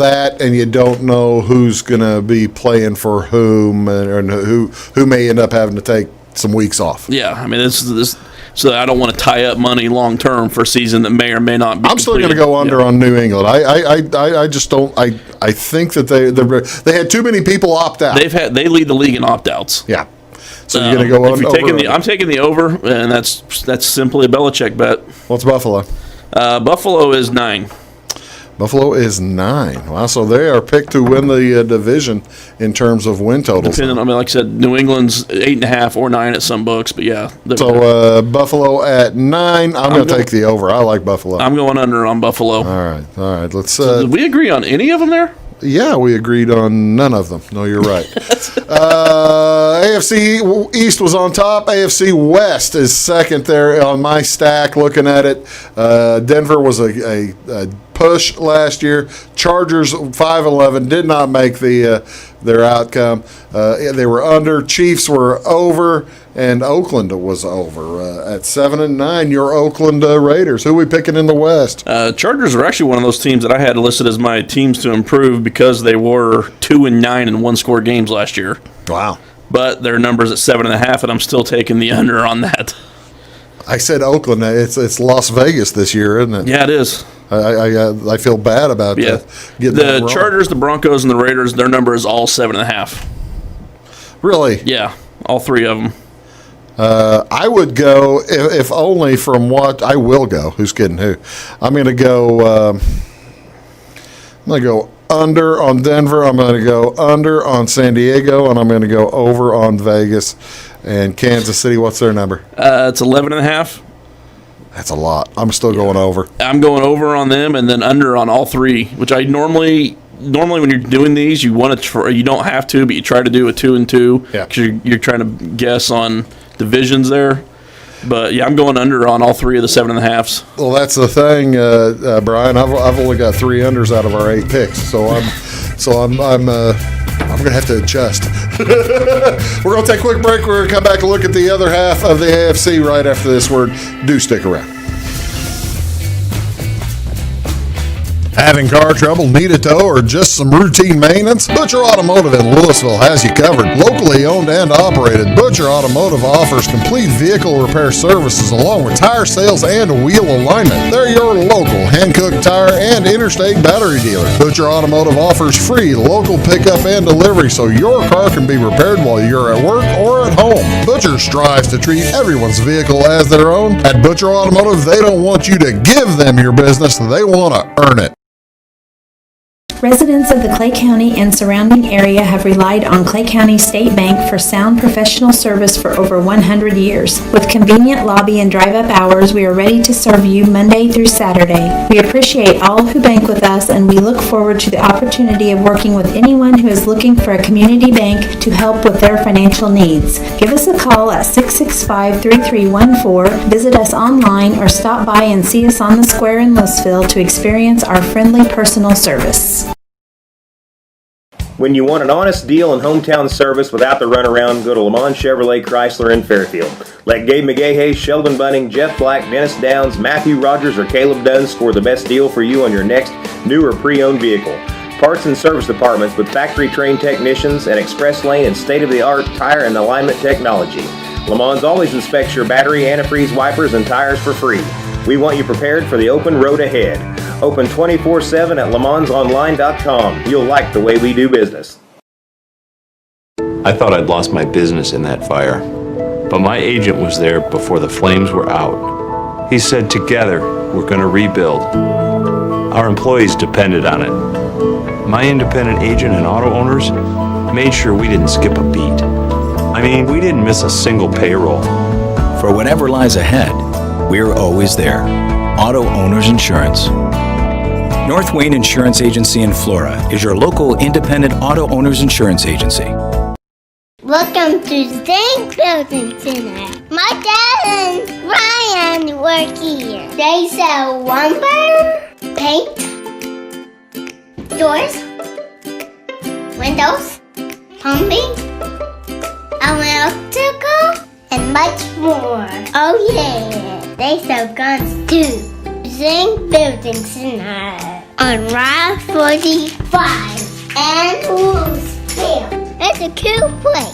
and you don't know who's going to be playing for whom, and who may end up having to take some weeks off. Yeah, I mean, this. So I don't want to tie up money long term for a season that may or may not be. I'm still going to go under on New England. I just don't. I think that they had too many people opt out. They lead the league in opt outs. Yeah. So you're going to go over. I'm taking the over, and that's simply a Belichick bet. What's Buffalo? Buffalo is 9. Buffalo is 9. Wow, so they are picked to win the division in terms of win totals. Like I said, New England's 8.5 or 9 at some books, but yeah. So Buffalo at 9. I'm going to take the over. I like Buffalo. I'm going under on Buffalo. All right. Let's. So did we agree on any of them there? Yeah, we agreed on none of them. No, you're right. AFC East was on top. AFC West is second there on my stack. Looking at it, Denver was a push last year. Chargers 5-11 did not make their outcome. They were under. Chiefs were over, and Oakland was over at 7-9. Your Oakland Raiders. Who are we picking in the West? Chargers are actually one of those teams that I had listed as my teams to improve, because they were 2-9 in one-score games last year. Wow! But their numbers at 7.5, and I'm still taking the under on that. I said Oakland. It's Las Vegas this year, isn't it? Yeah, it is. I feel bad about that. The Chargers, the Broncos, and the Raiders, their number is all 7.5. Really? Yeah, all 3 of them. I would go, if only from what I will go. Who's kidding who? I'm going to go. Under on Denver. I'm going to go under on San Diego, and I'm going to go over on Vegas and Kansas City. What's their number? It's 11.5. That's a lot. I'm still going over. I'm going over on them, and then under on all 3, which I normally normally when you're doing these, you want to you don't have to, but you try to do a 2 and 2 Yeah. because you're trying to guess on divisions there. But yeah, I'm going under on all 3 of the 7.5s. Well, that's the thing, Brian. I've only got 3 unders out of our 8 picks, so I'm gonna have to adjust. We're gonna take a quick break. We're gonna come back and look at the other half of the AFC right after this word. Do stick around. Having car trouble, need a tow, or just some routine maintenance? Butcher Automotive in Louisville has you covered. Locally owned and operated, Butcher Automotive offers complete vehicle repair services along with tire sales and wheel alignment. They're your local hand-cooked tire and interstate battery dealer. Butcher Automotive offers free local pickup and delivery so your car can be repaired while you're at work or at home. Butcher strives to treat everyone's vehicle as their own. At Butcher Automotive, they don't want you to give them your business, they want to earn it. Residents of the Clay County and surrounding area have relied on Clay County State Bank for sound professional service for over 100 years. With convenient lobby and drive-up hours, we are ready to serve you Monday through Saturday. We appreciate all who bank with us, and we look forward to the opportunity of working with anyone who is looking for a community bank to help with their financial needs. Give us a call at 665-3314, visit us online, or stop by and see us on the square in Louisville to experience our friendly personal service. When you want an honest deal and hometown service without the runaround, go to Lamont Chevrolet Chrysler in Fairfield. Let Gabe McGahey, Sheldon Bunning, Jeff Black, Dennis Downs, Matthew Rogers, or Caleb Dunn score the best deal for you on your next new or pre-owned vehicle. Parts and service departments with factory-trained technicians and express lane and state-of-the-art tire and alignment technology. Lamont's always inspects your battery, antifreeze, wipers, and tires for free. We want you prepared for the open road ahead. Open 24/7 at LeMansOnline.com. You'll like the way we do business. I thought I'd lost my business in that fire, but my agent was there before the flames were out. He said, together, we're going to rebuild. Our employees depended on it. My independent agent and auto owners made sure we didn't skip a beat. I mean, we didn't miss a single payroll. For whatever lies ahead, we're always there. Auto Owners Insurance. North Wayne Insurance Agency in Flora is your local independent auto owners insurance agency. Welcome to Zinc Building Center. My dad and Ryan work here. They sell lumber, paint, doors, windows, plumbing, electrical, and much more. Oh yeah, they sell guns too. Zinc Building Center on Route 45 and Louisville. It's a cool place.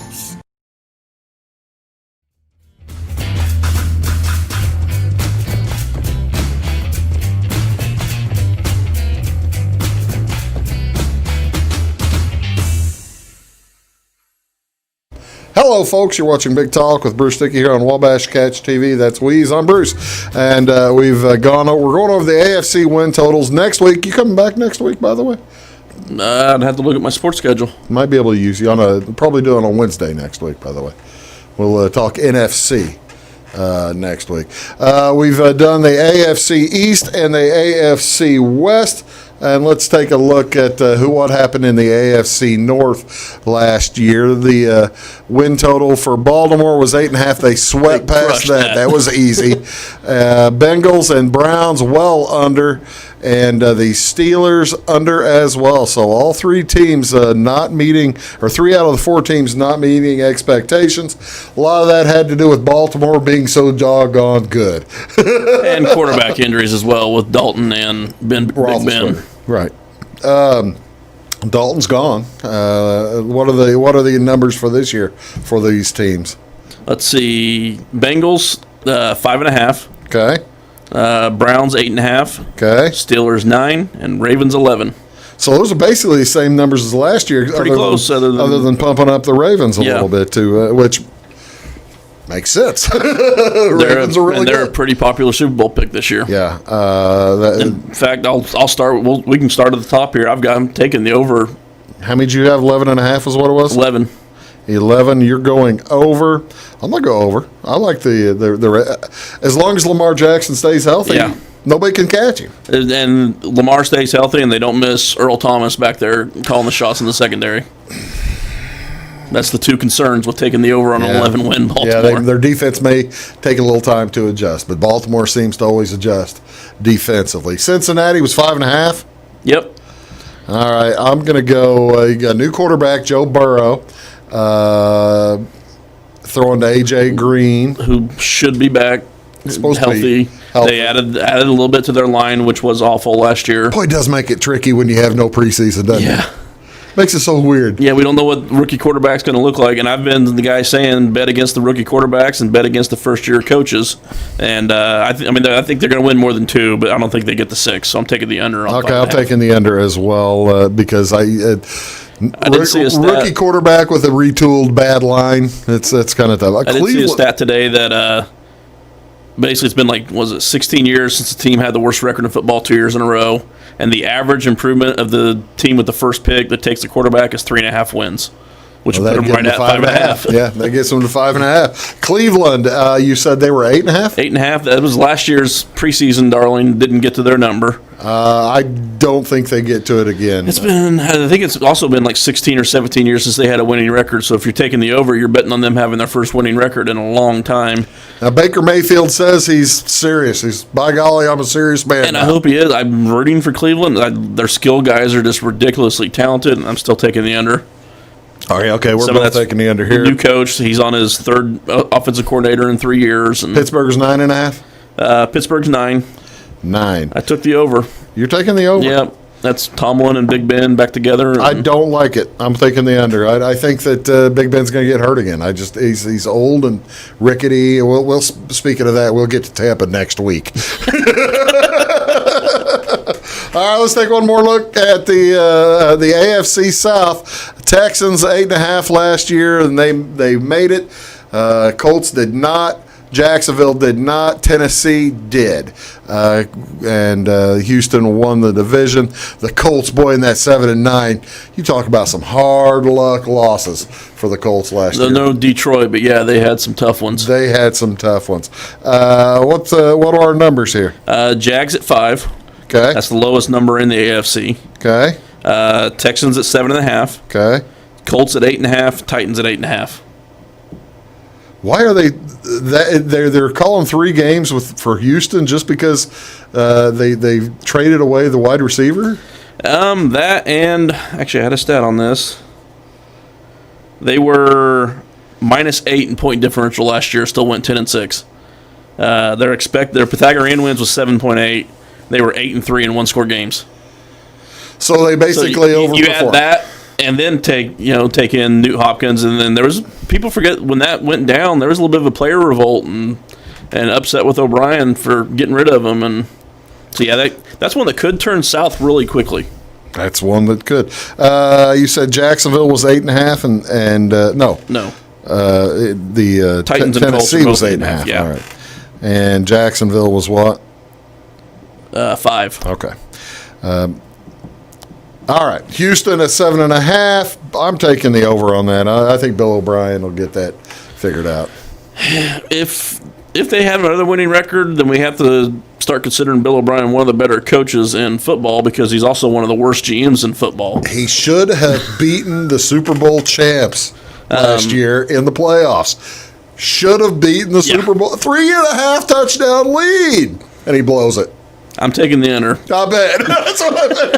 Hello, folks. You're watching Big Talk with Bruce Dickey here on Wabash Catch TV. That's Weeze. I'm Bruce. And we're going over the AFC win totals next week. You coming back next week, by the way? I'd have to look at my sports schedule. Might be able to use you probably do it on Wednesday next week, by the way. We'll talk NFC next week. We've done the AFC East and the AFC West. And let's take a look at what happened in the AFC North last year. The win total for Baltimore was 8.5. They swept past that. That was easy. Bengals and Browns well under, and the Steelers under as well. So all 3 teams not meeting, or 3 out of the 4 teams not meeting expectations. A lot of that had to do with Baltimore being so doggone good. And quarterback injuries as well with Dalton and Big Ben. Right. Dalton's gone. What are the numbers for this year for these teams? Let's see. Bengals 5.5. Okay. Browns 8.5. Okay. Steelers 9 and Ravens 11. So those are basically the same numbers as last year. Pretty close. Other than pumping up the Ravens a little bit too, which makes sense. Ravens are really they're good. a pretty popular Super Bowl pick this year. Yeah. In fact, I'll start. We can start at the top here. I'm taking the over. How many did you have? 11.5 is what it was. 11. 11. You're going over. I'm gonna go over. I like the as long as Lamar Jackson stays healthy. Yeah. nobody can catch him. And Lamar stays healthy, and they don't miss Earl Thomas back there calling the shots in the secondary. That's the two concerns with taking the over on an 11-win Baltimore. Yeah, their defense may take a little time to adjust, but Baltimore seems to always adjust defensively. Cincinnati was 5.5. Yep. All right, I'm going to go. You got a new quarterback, Joe Burrow, throwing to A.J. Green, who should be back. Supposed healthy. to be healthy. They added a little bit to their line, which was awful last year. Boy, it does make it tricky when you have no preseason, doesn't it? Makes it so weird. Yeah, we don't know what rookie quarterback's going to look like, and I've been the guy saying bet against the rookie quarterbacks and bet against the first-year coaches. And I think they're going to win more than 2, but I don't think they get the 6. So I'm taking the under. Okay, I'm taking the under as well because I did see a stat. Rookie quarterback with a retooled bad line. That's kind of tough. I did see a stat today that basically it's been 16 years since the team had the worst record in football 2 years in a row. And the average improvement of the team with the first pick that takes the quarterback is 3.5 wins, which would put them right at 5.5. Yeah, that gets them to 5.5. Cleveland, you said they were 8.5? 8.5. That was last year's preseason darling. Didn't get to their number. I don't think they get to it again. I think it's also been 16 or 17 years since they had a winning record. So if you're taking the over, you're betting on them having their first winning record in a long time. Now, Baker Mayfield says he's serious. He's, by golly, I'm a serious man. And I hope he is. I'm rooting for Cleveland. Their skill guys are just ridiculously talented, and I'm still taking the under. All right, okay, we're both taking the under here. New coach. He's on his third offensive coordinator in 3 years. And Pittsburgh's 9.5? Pittsburgh's 9. 9. I took the over. You're taking the over? Yep. That's Tomlin and Big Ben back together. I don't like it. I'm taking the under. I think that Big Ben's going to get hurt again. He's old and rickety. We'll speaking of that, we'll get to Tampa next week. All right, let's take one more look at the AFC South. Texans 8.5 last year, and they made it. Colts did not. Jacksonville did not. Tennessee did. And Houston won the division. The Colts, boy, in that 7-9, you talk about some hard luck losses for the Colts last year. No Detroit, but yeah, they had some tough ones. They had some tough ones. What are our numbers here? Jags at 5. Okay. That's the lowest number in the AFC. Okay. Texans at 7.5. Okay. Colts at 8.5. Titans at 8.5. Why are they're calling 3 games for Houston just because they traded away the wide receiver? That and actually I had a stat on this. They were -8 in point differential last year. Still went 10-6. Their Pythagorean wins was 7.8. They were 8-3 in one-score games. So they basically overperformed. You add that. And then take in Newt Hopkins, and then people forget when that went down. There was a little bit of a player revolt and upset with O'Brien for getting rid of him, and so yeah, that's one that could turn south really quickly. That's one that could. You said Jacksonville was 8.5, and no, the Titans and Tennessee Colts was 8.5. Yeah, all right, and Jacksonville was what? 5. Okay. All right, Houston at 7.5. I'm taking the over on that. I think Bill O'Brien will get that figured out. If they have another winning record, then we have to start considering Bill O'Brien one of the better coaches in football because he's also one of the worst GMs in football. He should have beaten the Super Bowl champs last year in the playoffs. Should have beaten the Super Bowl 3.5 touchdown lead, and he blows it. I'm taking the under. I bet. That's what I bet.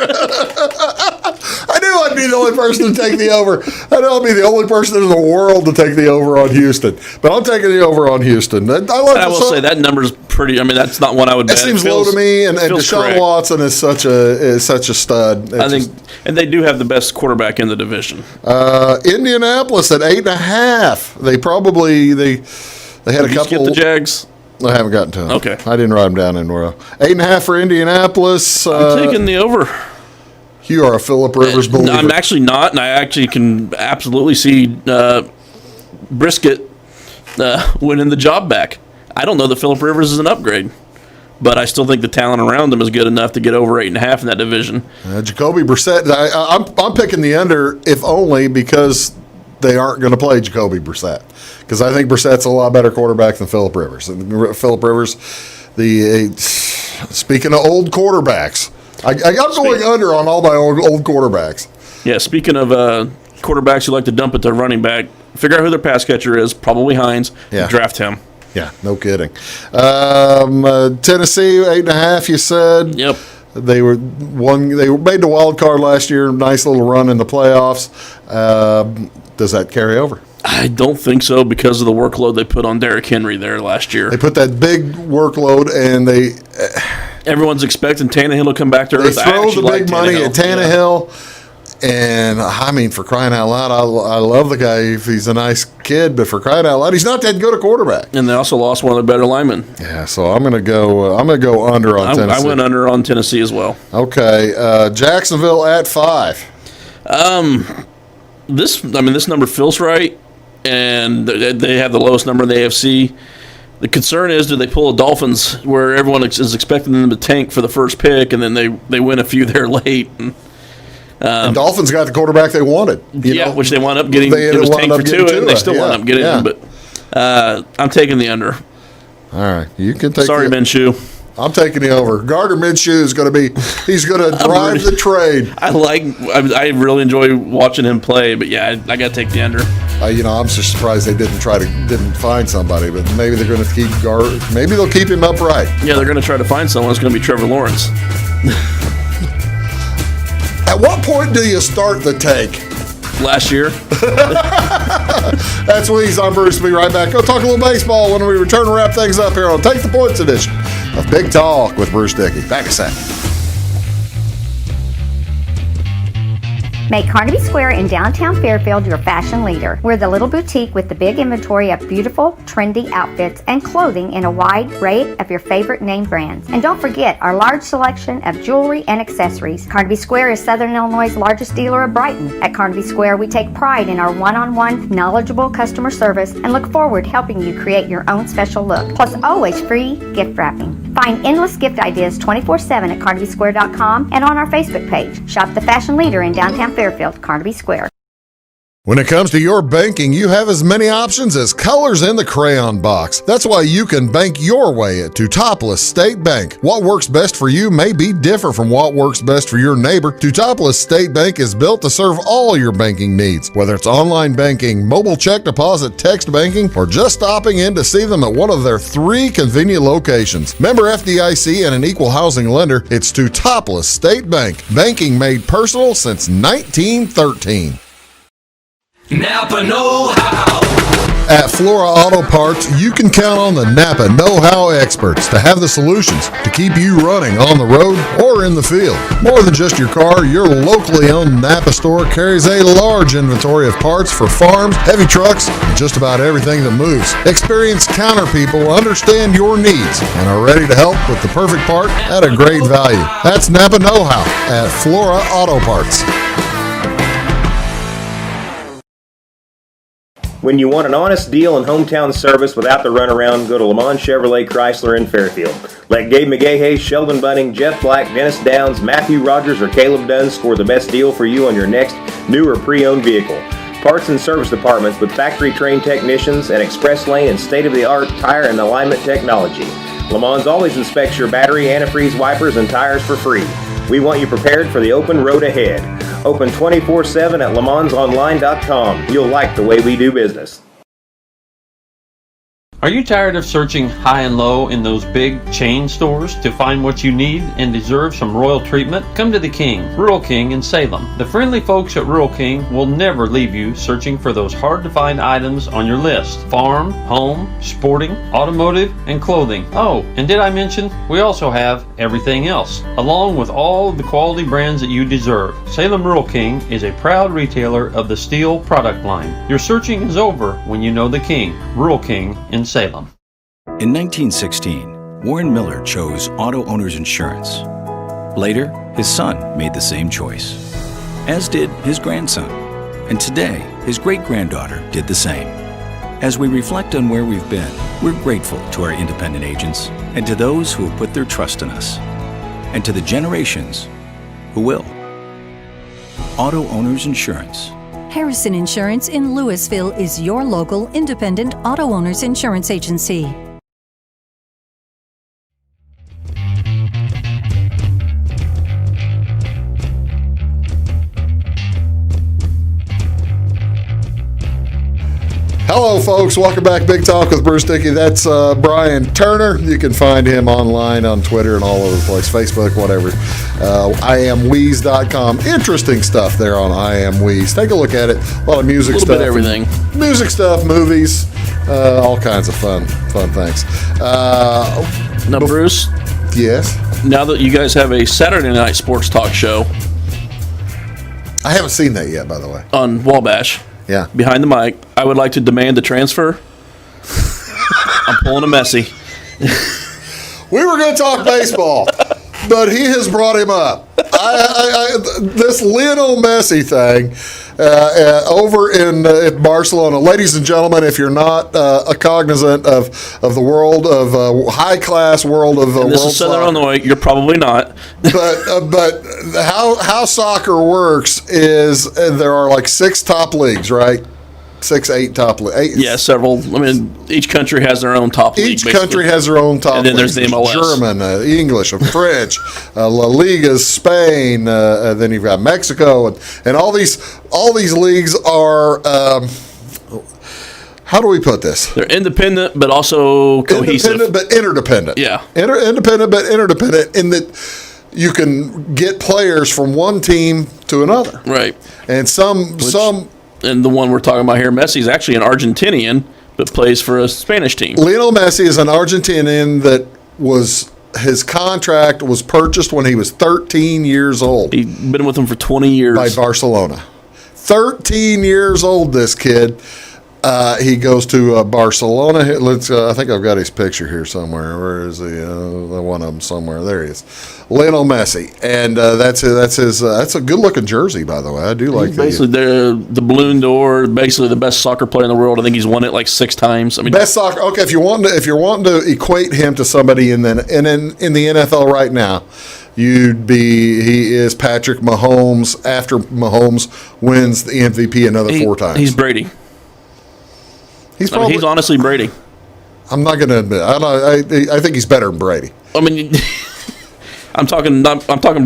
I knew I'd be the only person to take the over. I know I'll be the only person in the world to take the over on Houston. But I'm taking the over on Houston. I will say that number's pretty. I mean, that's not one I would bet. It seems low to me, and Deshaun correct. Watson is such a stud. I think, and they do have the best quarterback in the division. Indianapolis at 8.5. They had a couple. Skip the Jags. I haven't gotten to them. Okay. I didn't write them down in a row. 8.5 for Indianapolis. I'm taking the over. You are a Phillip Rivers believer. No, I'm actually not, and I actually can absolutely see Brisket winning the job back. I don't know that Phillip Rivers is an upgrade, but I still think the talent around him is good enough to get over 8.5 in that division. Jacoby Brissett, I'm picking the under, if only because they aren't going to play Jacoby Brissett. Because I think Brissett's a lot better quarterback than Phillip Rivers. And Phillip Rivers, Speaking of old quarterbacks, I'm going under on all my old quarterbacks. Yeah, speaking of quarterbacks who like to dump it to running back, figure out who their pass catcher is, probably Hines, Yeah. draft him. Yeah, no kidding. Tennessee, 8.5, you said? Yep. They made the wild card last year, nice little run in the playoffs. Does that carry over? I don't think so because of the workload they put on Derrick Henry there last year. They put that big workload, and everyone's expecting Tannehill to come back to they earth. throw the big money at Tannehill. Yeah. And, I mean, for crying out loud, I love the guy if he's a nice kid, but for crying out loud, he's not that good a quarterback. And they also lost one of their better linemen. Yeah, so I'm gonna go under on Tennessee. I went under on Tennessee as well. Okay, Jacksonville at 5. This number feels right, and they have the lowest number in the AFC. The concern is, do they pull a Dolphins where everyone is expecting them to tank for the first pick, and then they win a few there late? And Dolphins got the quarterback they wanted. Which they wound up getting. It was tanked for Tua, and they still wound up getting him. But I'm taking the under. All right, you can take. Sorry, Minshew. I'm taking the over. Gardner Minshew is going to be. He's going to drive the trade. I really enjoy watching him play, but yeah, I got to take the under. I'm just surprised they didn't find somebody, but maybe they're going to keep Maybe they'll keep him upright. Yeah, they're going to try to find someone. It's going to be Trevor Lawrence. At what point do you start the take? Last year. That's Weeze. I'm Bruce. Be right back. Go talk a little baseball when we return to wrap things up here on Take the Points edition of Big Talk with Bruce Dickey. Back a second. Make Carnaby Square in downtown Fairfield your fashion leader. We're the little boutique with the big inventory of beautiful, trendy outfits and clothing in a wide array of your favorite name brands. And don't forget our large selection of jewelry and accessories. Carnaby Square is Southern Illinois' largest dealer of Brighton. At Carnaby Square, we take pride in our one-on-one, knowledgeable customer service and look forward to helping you create your own special look. Plus, always free gift wrapping. Find endless gift ideas 24/7 at CarnabySquare.com and on our Facebook page. Shop the fashion leader in downtown Fairfield, Carnaby Square. When it comes to your banking, you have as many options as colors in the crayon box. That's why you can bank your way at Teutopolis State Bank. What works best for you may be different from what works best for your neighbor. Teutopolis State Bank is built to serve all your banking needs, whether it's online banking, mobile check deposit, text banking, or just stopping in to see them at one of their 3 convenient locations. Member FDIC and an equal housing lender, it's Teutopolis State Bank. Banking made personal since 1913. Napa know-how. At Flora Auto Parts, you can count on the Napa know-how experts to have the solutions to keep you running on the road or in the field. More than just your car, your locally owned Napa store carries a large inventory of parts for farms, heavy trucks, and just about everything that moves. Experienced counter people understand your needs and are ready to help with the perfect part at a great value. That's Napa know-how at Flora Auto Parts. When you want an honest deal and hometown service without the runaround, go to Lamont Chevrolet Chrysler in Fairfield. Let Gabe McGahey, Sheldon Bunning, Jeff Black, Dennis Downs, Matthew Rogers, or Caleb Dunn score the best deal for you on your next new or pre-owned vehicle. Parts and service departments with factory-trained technicians and express lane and state-of-the-art tire and alignment technology. Lamont always inspects your battery, antifreeze, wipers, and tires for free. We want you prepared for the open road ahead. Open 24/7 at LeMansOnline.com. You'll like the way we do business. Are you tired of searching high and low in those big chain stores to find what you need and deserve some royal treatment? Come to the King, Rural King in Salem. The friendly folks at Rural King will never leave you searching for those hard to find items on your list. Farm, home, sporting, automotive, and clothing. Oh, and did I mention we also have everything else, along with all of the quality brands that you deserve. Salem Rural King is a proud retailer of the steel product line. Your searching is over when you know the King, Rural King in Salem. In 1916, Warren Miller chose Auto Owners Insurance. Later, his son made the same choice, as did his grandson. And today, his great-granddaughter did the same. As we reflect on where we've been, we're grateful to our independent agents and to those who have put their trust in us, and to the generations who will. Auto Owners Insurance. Harrison Insurance in Louisville is your local independent auto owners insurance agency. Hello, folks. Welcome back. Big Talk with Bruce Dickey. That's Brian Turner. You can find him online on Twitter and all over the place, Facebook, whatever. IamWheeze.com. Interesting stuff there on I Am Wheeze. Take a look at it. A lot of music stuff. A little bit of everything. Music stuff, movies, all kinds of fun things. Now, Bruce. Yes? Now that you guys have a Saturday night sports talk show. I haven't seen that yet, by the way. On Wabash. Yeah. Behind the mic. I would like to demand a transfer. I'm pulling a Messi. We were going to talk baseball, but he has brought him up. This Lionel Messi thing over in Barcelona. Ladies and gentlemen, if you're not cognizant of the world of high-class world of and this world is Southern soccer, Illinois, you're probably not. but how soccer works is there are like 6 top leagues, right? 6, 8 top leagues. Yeah, several. I mean, each country has their own top league. Each country has their own top league. And then there's the MLS. German, English, French, La Liga, Spain. Then you've got Mexico, and all these leagues are. How do we put this? They're independent, but also cohesive. Independent, but interdependent. Yeah. Independent, but interdependent in that you can get players from one team to another. Right. And some. And the one we're talking about here, Messi, is actually an Argentinian, but plays for a Spanish team. Lionel Messi is an Argentinian that his contract was purchased when he was 13 years old. He'd been with them for 20 years. By Barcelona. 13 years old, this kid. He goes to Barcelona. I think I've got his picture here somewhere. Where is he? One of them somewhere. There he is. Lionel Messi, and that's a good looking jersey, by the way. I do like he's basically the Balloon d'Or, basically the best soccer player in the world. I think he's won it like 6 times. I mean, best soccer. Okay, if you're wanting to equate him to somebody in the NFL right now, he is Patrick Mahomes after Mahomes wins the MVP another 4 times. He's Brady. He's honestly Brady. I'm not going to admit. I think he's better than Brady. I mean, I'm talking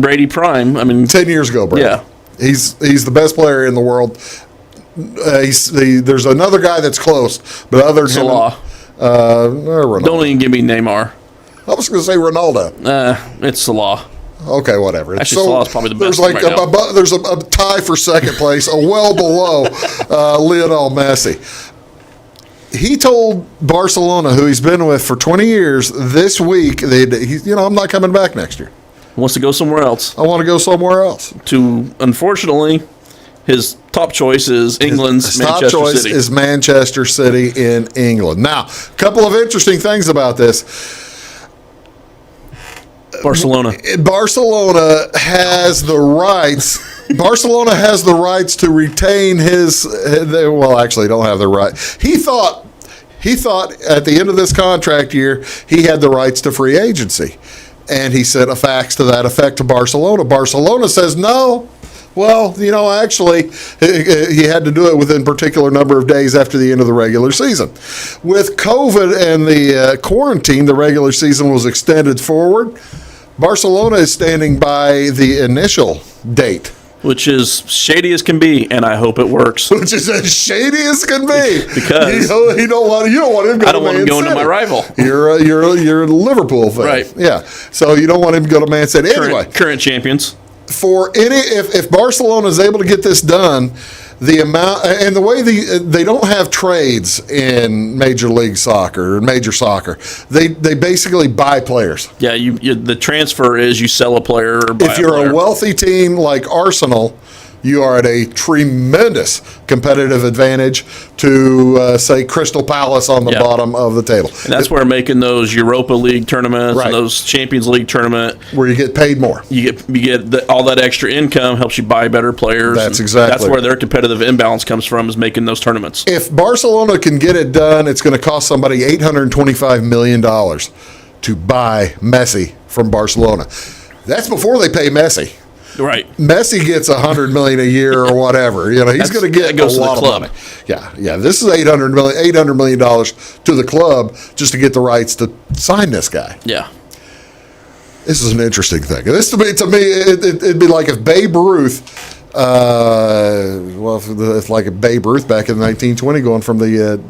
Brady prime. I mean, 10 years ago, Brady. Yeah, he's the best player in the world. There's another guy that's close, but other than Salah. Ronaldo. Don't even give me Neymar. I was going to say Ronaldo. It's Salah. Okay, whatever. Actually, Salah's probably the best. There's a tie for second place, well below Lionel Messi. He told Barcelona, who he's been with for 20 years, this week, I'm not coming back next year. He wants to go somewhere else. I want to go somewhere else. Unfortunately, his top choice is England's Manchester City. Top choice City. is Manchester City in England. Now, a couple of interesting things about this. Barcelona has the rights. Barcelona has the rights to retain his. Well, actually, don't have the right. He thought at the end of this contract year, he had the rights to free agency, and he sent a fax to that effect to Barcelona. Barcelona says no. Well, actually, he had to do it within a particular number of days after the end of the regular season. With COVID and the quarantine, the regular season was extended forward. Barcelona is standing by the initial date. Which is shady as can be, and I hope it works. Which is as shady as can be, because you don't want him. I don't want him going to my rival. You're a Liverpool fan, right? Yeah, so you don't want him to go to Man City anyway. Current champions. If Barcelona is able to get this done, the amount and the way they don't have trades in Major League Soccer or Major Soccer, they basically buy players. Yeah, the transfer is you sell a player or buy if you're a wealthy team like Arsenal, you are at a tremendous competitive advantage to, say, Crystal Palace on the bottom of the table. And that's where making those Europa League tournaments and those Champions League tournament, where you get paid more, you get all that extra income helps you buy better players. That's where their competitive imbalance comes from, is making those tournaments. If Barcelona can get it done, it's going to cost somebody $825 million to buy Messi from Barcelona. That's before they pay Messi. Right. Messi gets $100 million a year or whatever. He's going to get a lot of money. Yeah. This is $800 million to the club just to get the rights to sign this guy. Yeah. This is an interesting thing. This to me, it'd be like if Babe Ruth Well, it's like a Babe Ruth back in 1920, going from the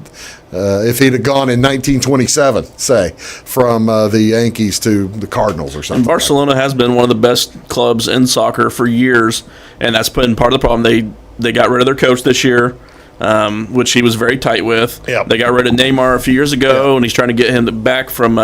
if he'd have gone in 1927, say, from the Yankees to the Cardinals or something. And Barcelona has been one of the best clubs in soccer for years, and that's been part of the problem. They got rid of their coach this year, which he was very tight with. Yep. They got rid of Neymar a few years ago, and he's trying to get him back from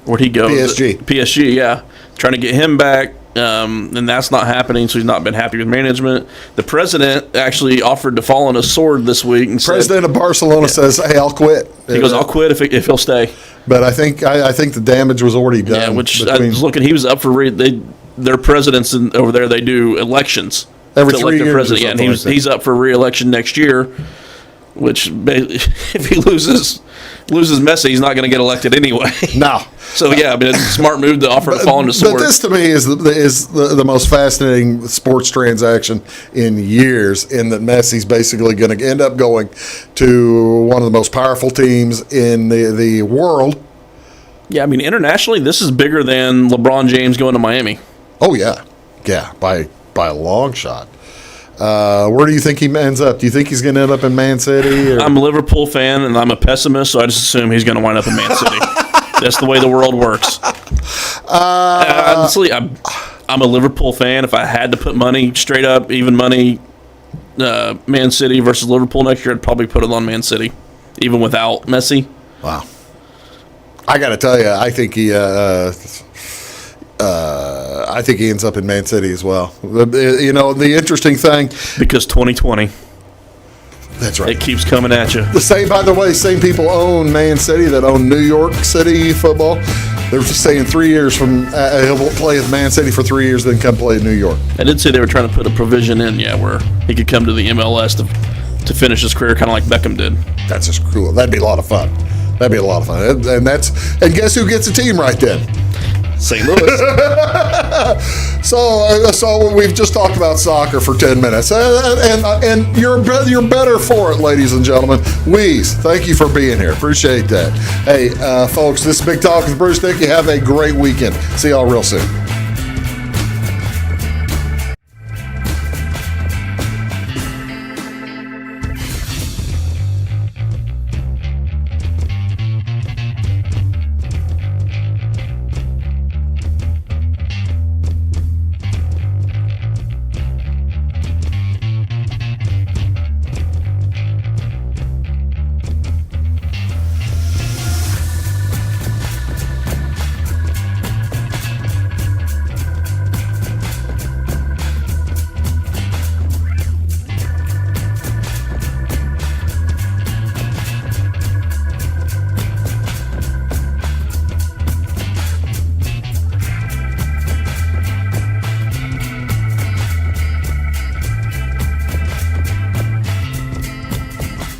where'd he go? PSG. PSG, yeah. Trying to get him back. And that's not happening, so he's not been happy with management. The president actually offered to fall on his sword this week. And President of Barcelona says, "Hey, I'll quit." He goes, "I'll quit if he'll stay." But I think the damage was already done. Yeah, which I was looking. He was up for their presidents over there. They do elections every to 3 elect years. President. Yeah, and he's up for re-election next year. Which, if he loses Messi, he's not going to get elected anyway. No. So yeah, I mean, it's a smart move to offer to fall on the sword. But this to me is the most fascinating sports transaction in years. In that Messi's basically going to end up going to one of the most powerful teams in the world. Yeah, I mean, internationally, this is bigger than LeBron James going to Miami. Oh yeah, by a long shot. Where do you think he ends up? Do you think he's going to end up in Man City? Or? I'm a Liverpool fan, and I'm a pessimist, so I just assume he's going to wind up in Man City. That's the way the world works. Honestly, I'm a Liverpool fan. If I had to put money, straight up, even money, Man City versus Liverpool next year, I'd probably put it on Man City, even without Messi. Wow. I got to tell you, I think he ends up in Man City as well. You know, the interesting thing, because 2020. That's right. It keeps coming at you. By the way, same people own Man City that own New York City football. They're just saying 3 years from he'll play with Man City for 3 years, then come play in New York. I did say they were trying to put a provision in, where he could come to the MLS to finish his career, kind of like Beckham did. That's just cool. That'd be a lot of fun. And guess who gets a team right then? St. Louis. So we've just talked about soccer for 10 minutes, and you're better for it, ladies and gentlemen. Weeze, thank you for being here. Appreciate that. Hey, folks, this is Big Talk with Bruce Dickey. Have a great weekend. See y'all real soon.